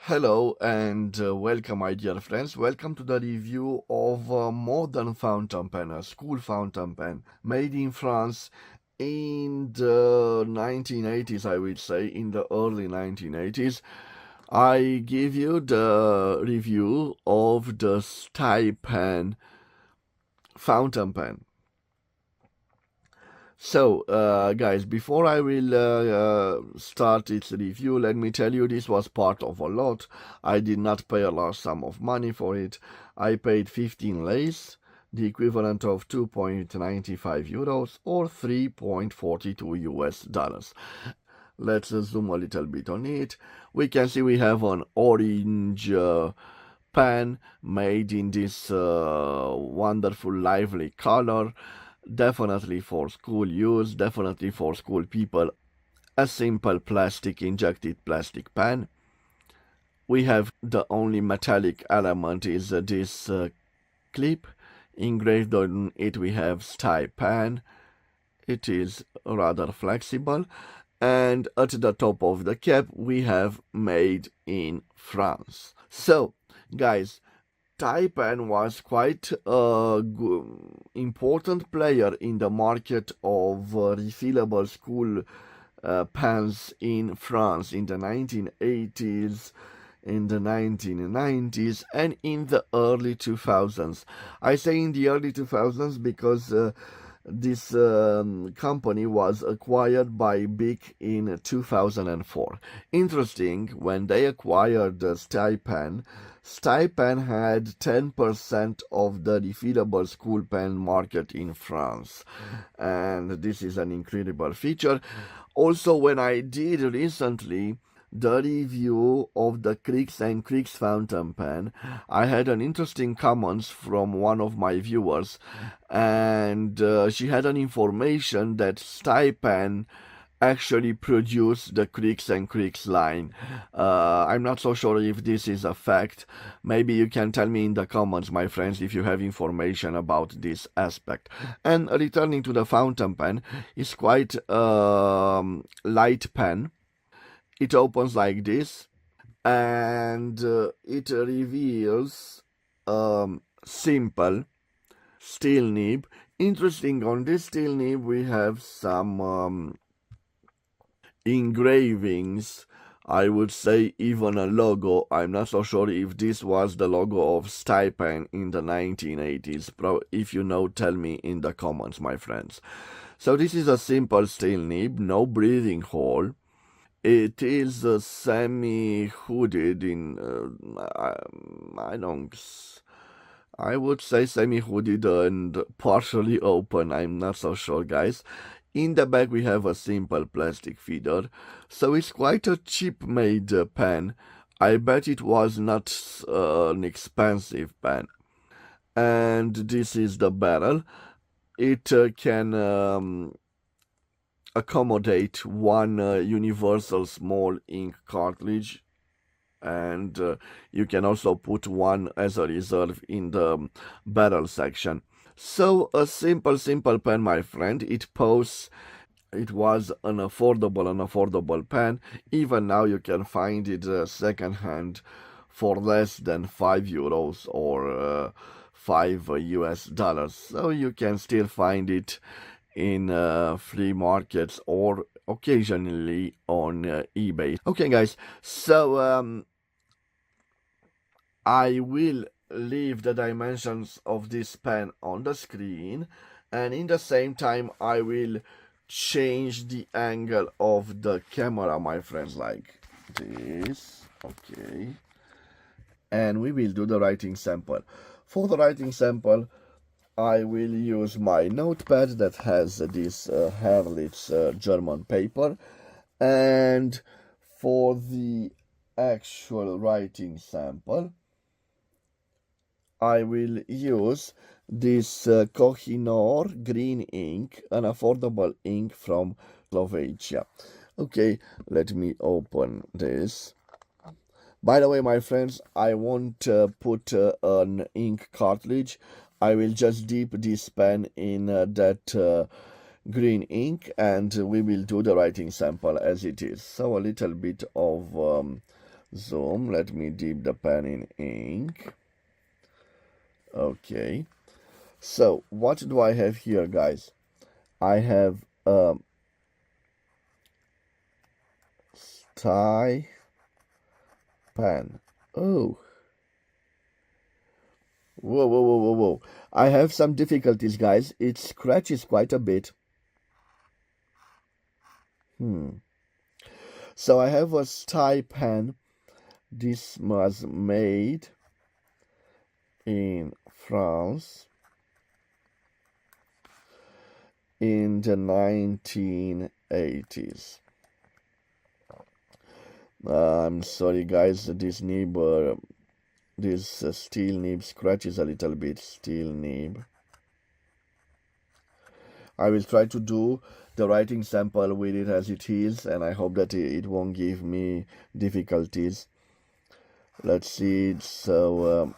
Hello and welcome, my dear friends. Welcome to the review of a modern fountain pen, a school fountain pen made in France in the 1980s, I would say, in the early 1980s. I give you the review of the Stypen fountain pen. So, guys, before I will start its review, let me tell you this was part of a lot. I did not pay a large sum of money for it. I paid 15 lays, the equivalent of 2.95 euros or 3.42 US dollars. Let's zoom a little bit on it. We can see we have an orange pen made in this wonderful lively color. Definitely for school use, definitely for school people. A simple plastic injected plastic pen. We have the only metallic element is this clip. Engraved on it we have Stypen. It is rather flexible. And at the top of the cap we have made in France. So, guys, Stypen was quite a important player in the market of refillable school pens in France in the 1980s, in the 1990s, and in the early 2000s. I say in the early 2000s because this company was acquired by Bic in 2004. Interesting, when they acquired Stypen, Stypen had 10% of the refillable school pen market in France, and this is an incredible feature. Also, when I did recently the review of the Creeks and Creeks fountain pen, I had an interesting comments from one of my viewers, and she had an information that Stypen actually produced the Creeks and Creeks line. I'm not so sure if this is a fact. Maybe you can tell me in the comments, my friends, if you have information about this aspect. And returning to the fountain pen, it's quite light pen. It opens like this, and it reveals simple steel nib. Interesting, on this steel nib we have some engravings. I would say even a logo. I'm not so sure if this was the logo of Stypen in the 1980s. If you know, tell me in the comments, my friends. So this is a simple steel nib, no breathing hole. It is semi-hooded in, I would say semi-hooded and partially open. I'm not so sure, guys. In the back we have a simple plastic feeder, so it's quite a cheap made pen. I bet it was not an expensive pen. And this is the barrel. It can accommodate one universal small ink cartridge, and you can also put one as a reserve in the barrel section. So a simple pen, my friend. It was an affordable pen. Even now you can find it second hand for less than 5 euros or 5 US dollars. So you can still find it in flea markets or occasionally on eBay. Okay, guys, so I will leave the dimensions of this pen on the screen, and in the same time I will change the angle of the camera, my friends, like this. Okay, and we will do the writing sample. For the writing sample I will use my notepad that has this Herlitz German paper, and for the actual writing sample I will use this Kohinoor green ink, an affordable ink from Slovakia. Okay, let me open this. By the way, my friends, I won't put an ink cartridge. I will just dip this pen in that green ink, and we will do the writing sample as it is. So a little bit of Zoom. Let me dip the pen in ink. Okay. So what do I have here, guys? I have Stypen. Oh, whoa, whoa, whoa, whoa, whoa! I have some difficulties, guys. It scratches quite a bit. So I have a Stypen. This was made in France in the 1980s. I'm sorry, guys. This nib, this steel nib scratches a little bit. Steel nib. I will try to do the writing sample with it as it is, and I hope that it won't give me difficulties. Let's see. So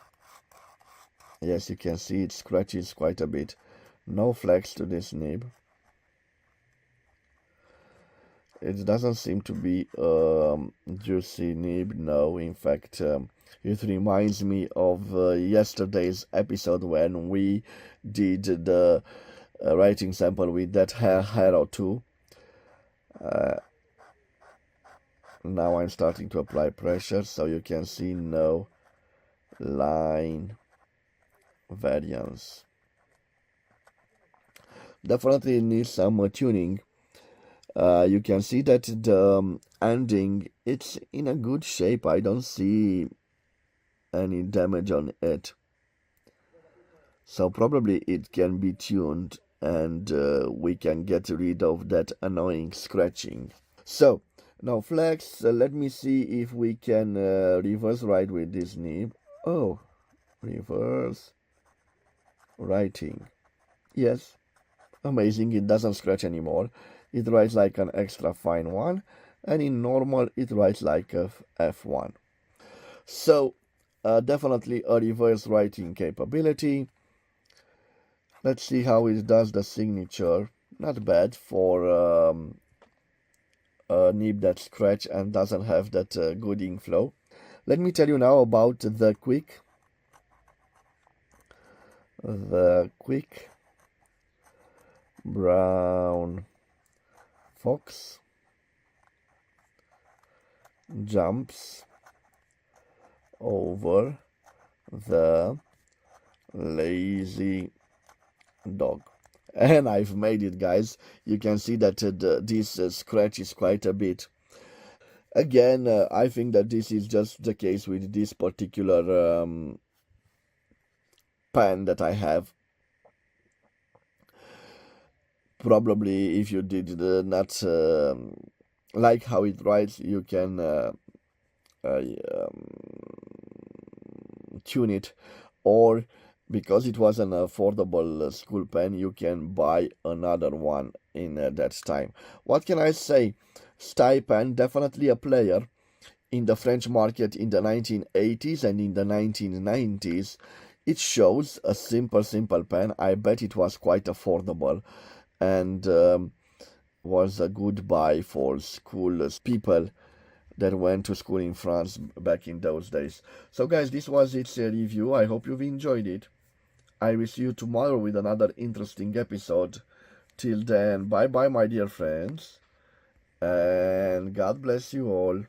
yes, you can see it scratches quite a bit. No flex to this nib. It doesn't seem to be juicy nib. No, in fact, it reminds me of yesterday's episode when we did the writing sample with that Hero 2. Now I'm starting to apply pressure, so you can see no line variance. Definitely needs some tuning. You can see that the ending, it's in a good shape. I don't see any damage on it. So probably it can be tuned and we can get rid of that annoying scratching. So now flex, let me see if we can reverse write with this nib. Oh, reverse writing. Yes, amazing, it doesn't scratch anymore. It writes like an extra fine one, and in normal it writes like a F1. So definitely a reverse writing capability. Let's see how it does the signature. Not bad for a nib that scratch and doesn't have that good ink flow. Let me tell you now about the quick brown fox jumps over the lazy dog. And I've made it, guys. You can see that this scratch is quite a bit. Again, I think that this is just the case with this particular pen that I have. Probably if you did not like how it writes, you can tune it, or because it was an affordable school pen, you can buy another one in that time. What can I say? Stypen, definitely a player in the French market in the 1980s and in the 1990s. It shows a simple pen. I bet it was quite affordable and was a good buy for school people that went to school in France back in those days. So guys, this was its review. I hope you've enjoyed it. I will see you tomorrow with another interesting episode. Till then, bye bye my dear friends, and God bless you all.